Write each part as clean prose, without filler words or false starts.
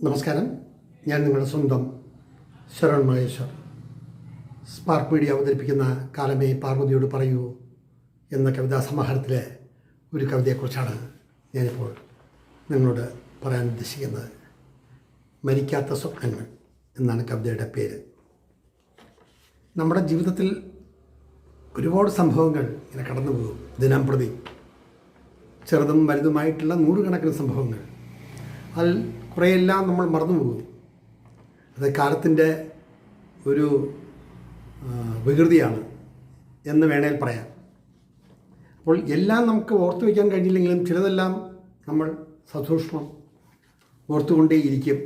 നമസ്കാരം. ഞാൻ നിങ്ങളുടെ സ്വന്തം ശരൺ മഹേശ്വർ. സ്പാർക്ക് മീഡിയ അവതരിപ്പിക്കുന്ന കാലമേ പാർവതിയോട് പറയൂ എന്ന കവിതാ സമാഹാരത്തിലെ ഒരു കവിതയെക്കുറിച്ചാണ് ഞാനിപ്പോൾ നിങ്ങളോട് പറയാൻ ഉദ്ദേശിക്കുന്നത്. മരിക്കാത്ത സ്വപ്നങ്ങൾ എന്നാണ് കവിതയുടെ പേര്. നമ്മുടെ ജീവിതത്തിൽ ഒരുപാട് സംഭവങ്ങൾ ഇങ്ങനെ കടന്നു പോകും. ദിനം പ്രതി ചെറുതും വലുതുമായിട്ടുള്ള നൂറുകണക്കിന് സംഭവങ്ങൾ. അതിൽ കുറേയെല്ലാം നമ്മൾ മറന്നുപോകും. അത് കാലത്തിൻ്റെ ഒരു വികൃതിയാണ് എന്ന് വേണേൽ പറയാം. അപ്പോൾ എല്ലാം നമുക്ക് ഓർത്തു വയ്ക്കാൻ കഴിഞ്ഞില്ലെങ്കിലും ചിലതെല്ലാം നമ്മൾ സസൂക്ഷ്മം ഓർത്തുകൊണ്ടേയിരിക്കും.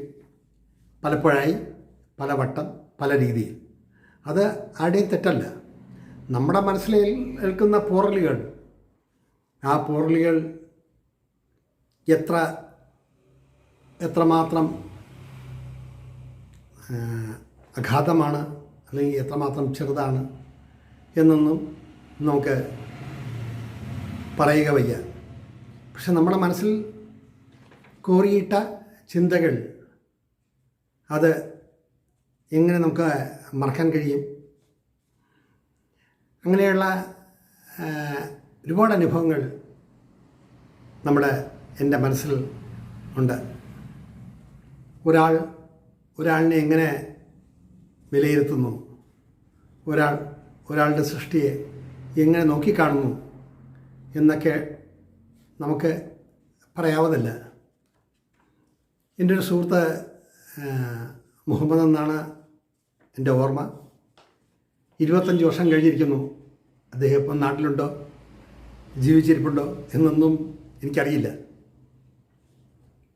പലപ്പോഴായി, പല വട്ടം, പല രീതിയിൽ. അത് ആരുടെയും തെറ്റല്ല. നമ്മുടെ മനസ്സിൽ ഏൽക്കുന്ന പോറലുകൾ, ആ പോറലുകൾ എത്രമാത്രം അഗാധമാണ് അല്ലെങ്കിൽ എത്രമാത്രം ചെറുതാണ് എന്നൊന്നും നമുക്ക് പറയുക വയ്യ. പക്ഷെ നമ്മുടെ മനസ്സിൽ കോറിയിട്ട ചിന്തകൾ അത് എങ്ങനെ നമുക്ക് മറക്കാൻ കഴിയും? അങ്ങനെയുള്ള ഒരുപാട് അനുഭവങ്ങൾ എൻ്റെ മനസ്സിൽ ഉണ്ട്. ഒരാളിനെ എങ്ങനെ വിലയിരുത്തുന്നു, ഒരാളുടെ സൃഷ്ടിയെ എങ്ങനെ നോക്കിക്കാണുന്നു എന്നൊക്കെ നമുക്ക് പറയാവതല്ല. എൻ്റെ ഒരു സുഹൃത്ത് മുഹമ്മദ് എന്നാണ് എൻ്റെ ഓർമ്മ. 25 വർഷം കഴിഞ്ഞിരിക്കുന്നു. അദ്ദേഹം ഇപ്പം നാട്ടിലുണ്ടോ, ജീവിച്ചിരിപ്പുണ്ടോ എന്നൊന്നും എനിക്കറിയില്ല.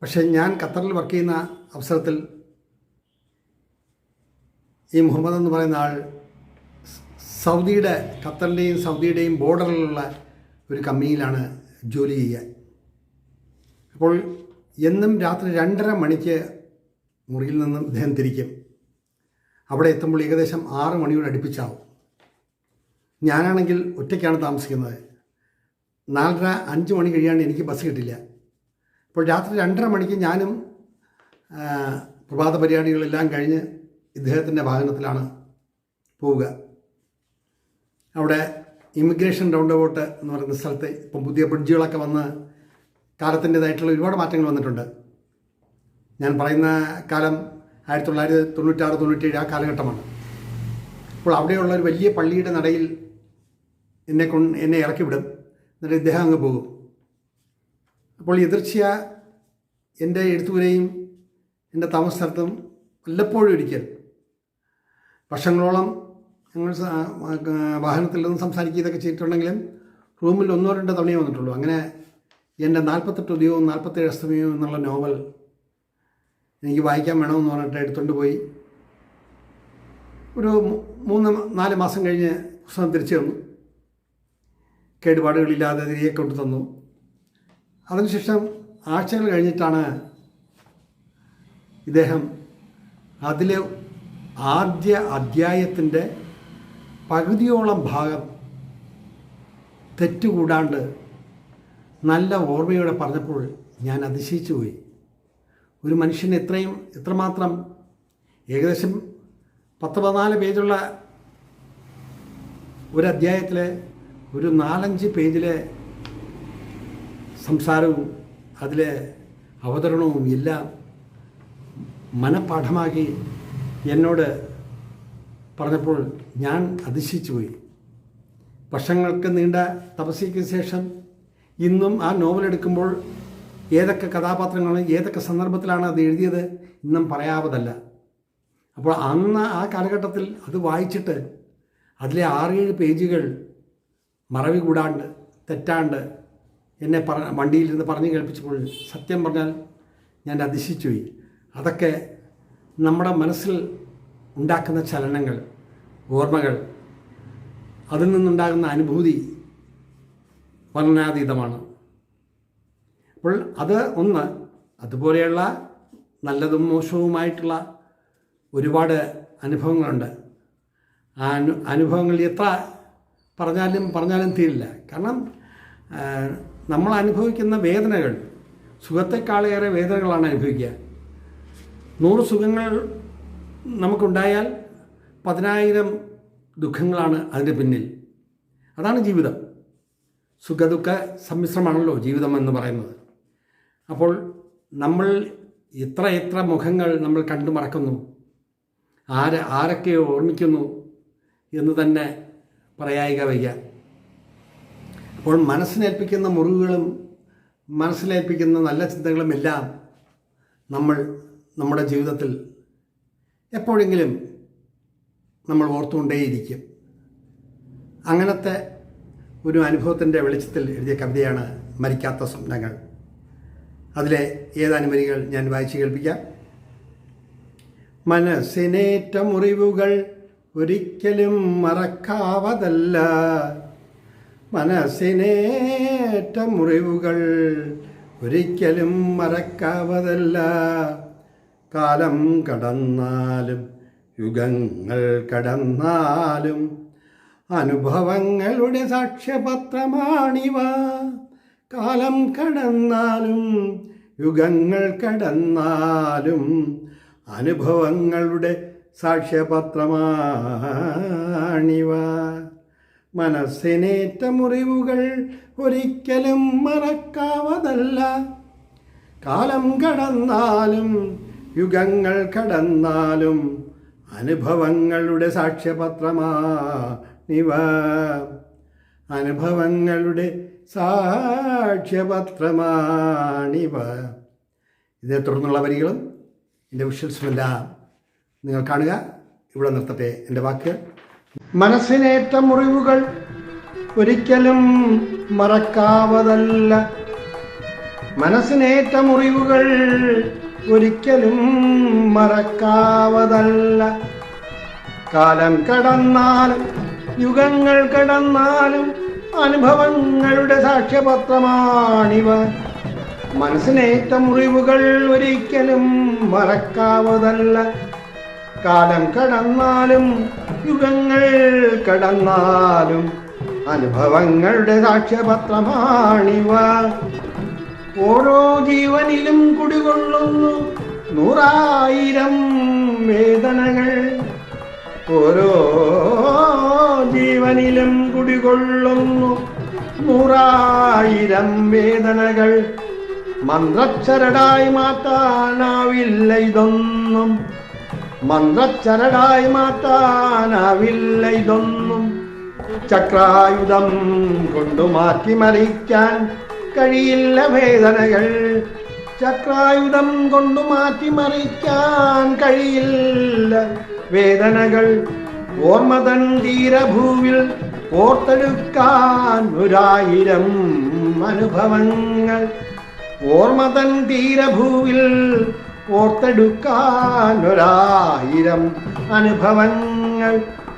പക്ഷേ ഞാൻ ഖത്തറിൽ വർക്ക് ചെയ്യുന്ന അവസരത്തിൽ ഈ മുഹമ്മദ് എന്ന് പറയുന്ന ആൾ ഖത്തറിൻ്റെയും സൗദിയുടെയും ബോർഡറിലുള്ള ഒരു കമ്പനിയിലാണ് ജോലി ചെയ്യുക. അപ്പോൾ എന്നും രാത്രി 2:30 മണിക്ക് മുറിയിൽ നിന്നും ഇദ്ദേഹം തിരിക്കും. അവിടെ എത്തുമ്പോൾ ഏകദേശം 6 മണിയോട് അടുപ്പിച്ചാവും. ഞാനാണെങ്കിൽ ഒറ്റയ്ക്കാണ് താമസിക്കുന്നത്. 4:30, 5 മണി കഴിയാണ്ട് എനിക്ക് ബസ് കിട്ടില്ല. അപ്പോൾ രാത്രി 2:30 മണിക്ക് ഞാനും പ്രഭാത പരിപാടികളെല്ലാം കഴിഞ്ഞ് ഇദ്ദേഹത്തിൻ്റെ വാഹനത്തിലാണ് പോവുക. അവിടെ ഇമിഗ്രേഷൻ റൗണ്ട് അബൌട്ട് എന്ന് പറയുന്ന സ്ഥലത്ത് ഇപ്പം പുതിയ ബ്രിഡ്ജുകളൊക്കെ വന്ന് കാലത്തിൻ്റേതായിട്ടുള്ള ഒരുപാട് മാറ്റങ്ങൾ വന്നിട്ടുണ്ട്. ഞാൻ പറയുന്ന കാലം 1996-97 ആ കാലഘട്ടമാണ്. അപ്പോൾ അവിടെയുള്ള ഒരു വലിയ പള്ളിയുടെ നടയിൽ എന്നെ ഇറക്കിവിടും. എന്നിട്ട് ഇദ്ദേഹം അങ്ങ് പോകും. അപ്പോൾ എതിർച്ചയ എൻ്റെ എഴുത്തുപുരയും എൻ്റെ താമസ സ്ഥലത്തും വല്ലപ്പോഴും ഒരിക്കൽ വർഷങ്ങളോളം ഞങ്ങൾ വാഹനത്തിൽ നിന്ന് സംസാരിക്കുക ഇതൊക്കെ ചെയ്തിട്ടുണ്ടെങ്കിലും റൂമിൽ 1-2 തവണയേ വന്നിട്ടുള്ളൂ. അങ്ങനെ എൻ്റെ 48 ഉദയവും 47 അസ്തമയവും എന്നുള്ള നോവൽ എനിക്ക് വായിക്കാൻ വേണമെന്ന് പറഞ്ഞിട്ട് എടുത്തുകൊണ്ട് പോയി. ഒരു 3-4 മാസം കഴിഞ്ഞ് പുസ്തകം തിരിച്ചു തന്നു. കേടുപാടുകളില്ലാതെ തിരികെ കൊണ്ടു തന്നു. അതിനുശേഷം ആഴ്ചകൾ കഴിഞ്ഞിട്ടാണ് ഇദ്ദേഹം അതിലെ ആദ്യ അധ്യായത്തിൻ്റെ പകുതിയോളം ഭാഗം തെറ്റുകൂടാണ്ട് നല്ല ഓർമ്മയോടെ പറഞ്ഞപ്പോൾ ഞാൻ അതിശയിച്ചു പോയി. ഒരു മനുഷ്യന് എത്രമാത്രം ഏകദേശം 10-14 പേജുള്ള ഒരു അധ്യായത്തിലെ ഒരു 4-5 പേജിലെ സംസാരവും അതിലെ അവതരണവും എല്ലാം മനഃപാഠമാക്കി എന്നോട് പറഞ്ഞപ്പോൾ ഞാൻ അതിശയിച്ചു പോയി. വർഷങ്ങൾക്ക് നീണ്ട തപസ്യയ്ക്ക് ശേഷം ഇന്നും ആ നോവലെടുക്കുമ്പോൾ ഏതൊക്കെ കഥാപാത്രങ്ങൾ ഏതൊക്കെ സന്ദർഭത്തിലാണ് അത് എഴുതിയത് ഇന്നും പറയാവതല്ല. അപ്പോൾ അന്ന് ആ കാലഘട്ടത്തിൽ അത് വായിച്ചിട്ട് അതിലെ 6-7 പേജുകൾ മറവി കൂടാണ്ട് തെറ്റാണ്ട് എന്നെ വണ്ടിയിലിരുന്ന് പറഞ്ഞു കേൾപ്പിച്ചപ്പോൾ സത്യം പറഞ്ഞാൽ ഞാൻ അതിശയിച്ചു പോയി. അതൊക്കെ നമ്മുടെ മനസ്സിൽ ഉണ്ടാക്കുന്ന ചലനങ്ങൾ, ഓർമ്മകൾ, അതിൽ നിന്നുണ്ടാകുന്ന അനുഭൂതി വർണ്ണനാതീതമാണ്. അപ്പോൾ അതുപോലെയുള്ള നല്ലതും മോശവുമായിട്ടുള്ള ഒരുപാട് അനുഭവങ്ങളുണ്ട്. ആ അനുഭവങ്ങൾ എത്ര പറഞ്ഞാലും തീരില്ല. കാരണം നമ്മൾ അനുഭവിക്കുന്ന വേദനകൾ സുഖത്തെക്കാളേറെ വേദനകളാണ് അനുഭവിക്കുക. 100 സുഖങ്ങൾ നമുക്കുണ്ടായാൽ 10,000 ദുഃഖങ്ങളാണ് അതിൻ്റെ പിന്നിൽ. അതാണ് ജീവിതം. സുഖദുഃഖ സമ്മിശ്രമാണല്ലോ ജീവിതം എന്ന് പറയുന്നത്. അപ്പോൾ നമ്മൾ എത്ര മുഖങ്ങൾ നമ്മൾ കണ്ടു മറക്കുന്നു, ആരൊക്കെ ഓർമ്മിക്കുന്നു എന്ന് തന്നെ പറയായിക വയ്യ. അപ്പോൾ മനസ്സിനേൽപ്പിക്കുന്ന മുറിവുകളും മനസ്സിലേൽപ്പിക്കുന്ന നല്ല ചിന്തകളും എല്ലാം നമ്മുടെ ജീവിതത്തിൽ എപ്പോഴെങ്കിലും നമ്മൾ ഓർത്തുകൊണ്ടേയിരിക്കും. അങ്ങനത്തെ ഒരു അനുഭവത്തിൻ്റെ വെളിച്ചത്തിൽ എഴുതിയ കവിതയാണ് മരിക്കാത്ത സ്വപ്നങ്ങൾ. അതിലെ ഏതാനും വരികൾ ഞാൻ വായിച്ചു കേൾപ്പിക്കാം. മനസ്സിനേറ്റ മുറിവുകൾ ഒരിക്കലും മറക്കാവതല്ല, മനസ്സിനേറ്റ മുറിവുകൾ ഒരിക്കലും മറക്കാവതല്ല. കാലം കടന്നാലും യുഗങ്ങൾ കടന്നാലും അനുഭവങ്ങളുടെ സാക്ഷ്യപത്രമാണിവ. കാലം കടന്നാലും യുഗങ്ങൾ കടന്നാലും അനുഭവങ്ങളുടെ സാക്ഷ്യപത്രമാണിവ. മനസ്സിനേറ്റ മുറിവുകൾ ഒരിക്കലും മറക്കാവതല്ല, കാലം കടന്നാലും യുഗങ്ങൾ കടന്നാലും അനുഭവങ്ങളുടെ സാക്ഷ്യപത്രമാണിവ. അനുഭവങ്ങളുടെ സാക്ഷ്യപത്രമാണിവ. ഇതേ തുടർന്നുള്ള വരികളും എൻ്റെ വിഷ്വൽസുമെല്ലാം നിങ്ങൾ കാണുക. ഇവിടെ നിർത്തട്ടെ എൻ്റെ വാക്കുകൾ. മനസ്സിനേറ്റ മുറിവുകൾ ഒരിക്കലും മറക്കാവതല്ല, മനസ്സിനേറ്റ മുറിവുകൾ ഒരിക്കലും മറക്കാവതല്ല. കാലം കടന്നാലും യുഗങ്ങൾ കടന്നാലും അനുഭവങ്ങളുടെ സാക്ഷ്യപത്രമാണിവ. മനസ്സിനേറ്റ മുറിവുകൾ ഒരിക്കലും മറക്കാവതല്ല, കാലം കടന്നാലും യുഗങ്ങൾ കടന്നാലും അനുഭവങ്ങളുടെ സാക്ഷ്യപത്രമാണിവ. ഓരോ ജീവനിലും കുടികൊള്ളുന്നു 100,000 വേദനകൾ, ഓരോ ജീവനിലും കുടികൊള്ളുന്നു 100,000 വേദനകൾ. മന്ത്രച്ചരടായി മാറ്റാനാവില്ല ഇതൊന്നും, മന്ത്രച്ചരടായി മാറ്റാനാവില്ല ഇതൊന്നും. ചക്രായുധം കൊണ്ടു മാറ്റിമറിക്കാൻ കഴിയില്ല വേദനകൾ, ചക്രായുധം കൊണ്ടു മാറ്റിമറിക്കാൻ കഴിയില്ല വേദനകൾ. ഓർമ്മതൻ തീരഭൂവിൽ ഓർത്തെടുക്കാൻ 1,000 അനുഭവങ്ങൾ, ഓർമ്മതൻ തീരഭൂവിൽ ഓർത്തെടുക്കാൻ 1,000 അനുഭവങ്ങൾ.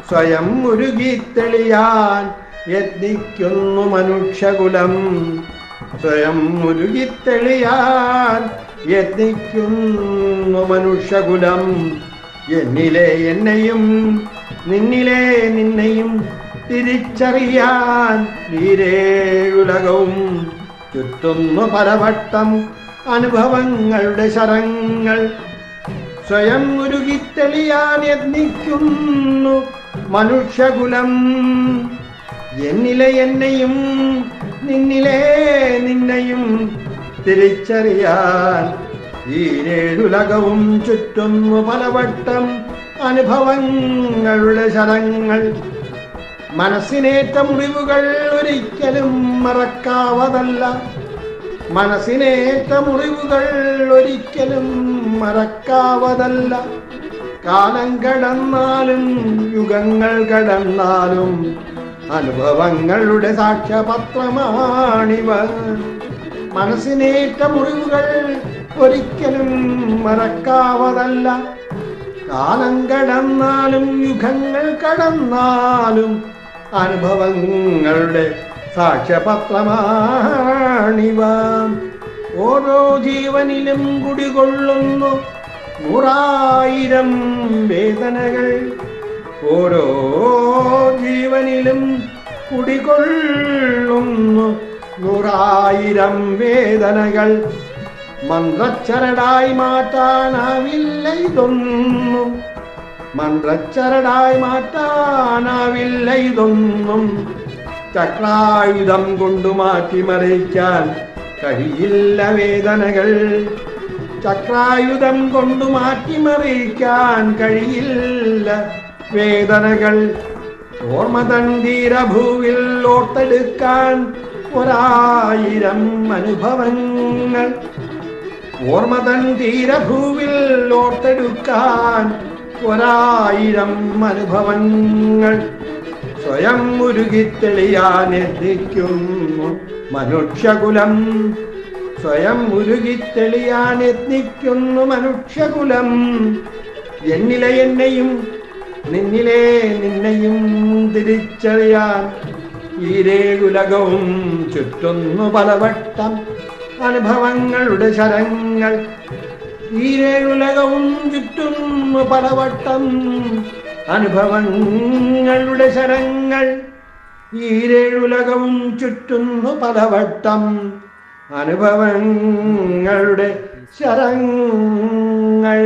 സ്വയം ഉരുകിത്തെളിയാൻ യത്നിക്കുന്നു മനുഷ്യകുലം, സ്വയം ഉരുകിത്തെളിയാൻ യത്നിക്കുന്നു മനുഷ്യകുലം. എന്നിലെ എന്നെയും നിന്നിലെ നിന്നെയും തിരിച്ചറിയാൻ ഈരേഴുലകവും ചുറ്റുന്നു പലവട്ടം അനുഭവങ്ങളുടെ ശരങ്ങൾ. സ്വയം ഉരുകിത്തെളിയാൻ യത്നിക്കുന്നു മനുഷ്യകുലം. എന്നിലെ എന്നെയും നിന്നിലെ നിന്നെയും തിരിച്ചറിയാൻ ഈരേഴുലകവും ചുറ്റുന്നു പലവട്ടം അനുഭവങ്ങളുടെ ശരങ്ങൾ. മനസ്സിനേറ്റ മുറിവുകൾ ഒരിക്കലും മറക്കാവതല്ല, മനസ്സിനേറ്റ മുറിവുകൾ ഒരിക്കലും മറക്കാവതല്ല. കാലം കടന്നാലും യുഗങ്ങൾ കടന്നാലും അനുഭവങ്ങളുടെ സാക്ഷ്യപത്രമാണിവ. മനസ്സിനേറ്റ മുറിവുകൾ ഒരിക്കലും മറക്കാവതല്ല, കാലം കടന്നാലും യുഗങ്ങൾ കടന്നാലും അനുഭവങ്ങളുടെ സാക്ഷ്യപത്രമാണിവ. ഓരോ ജീവനിലും കുടികൊള്ളുന്നു 100,000 വേദനകൾ, ഓരോ ജീവനിലും കുടികൊള്ളുന്നു 100,000 വേദനകൾ. മന്ത്രച്ചരടായി മാറ്റാനാവില്ല ഇതൊന്നും, മന്ത്രച്ചരടായി മാറ്റാനാവില്ല ഇതൊന്നും. ചക്രായുധം കൊണ്ടു മാറ്റിമറിക്കാൻ കഴിയില്ല വേദനകൾ, ചക്രായുധം കൊണ്ടു മാറ്റിമറിക്കാൻ കഴിയില്ല വേദനകൾ. ഓർമ്മതൻ തീരഭൂവിൽ ഓർത്തെടുക്കാൻ 1000 അനുഭവങ്ങൾ, ഓർമ്മതൻ തീരഭൂവിൽ ഓർത്തെടുക്കാൻ 1000 അനുഭവങ്ങൾ. സ്വയം ഉരുകിത്തെളിയാൻ യത്നിക്കുന്നു മനുഷ്യകുലം, സ്വയം ഉരുകിത്തെളിയാൻ യത്നിക്കുന്നു മനുഷ്യകുലം. എന്നിലെ എന്നെയും നിന്നിലെ നിന്നെയും തിരിച്ചറിയാൻ ഈരേഴുലകവും ചുറ്റുന്നു പലവട്ടം അനുഭവങ്ങളുടെ ശരങ്ങൾ, ഈരേഴുലകവും ചുറ്റുന്നു പലവട്ടം അനുഭവങ്ങളുടെ ശരങ്ങൾ, ഈരേഴുലകവും ചുറ്റുന്നു പലവട്ടം അനുഭവങ്ങളുടെ ശരങ്ങൾ.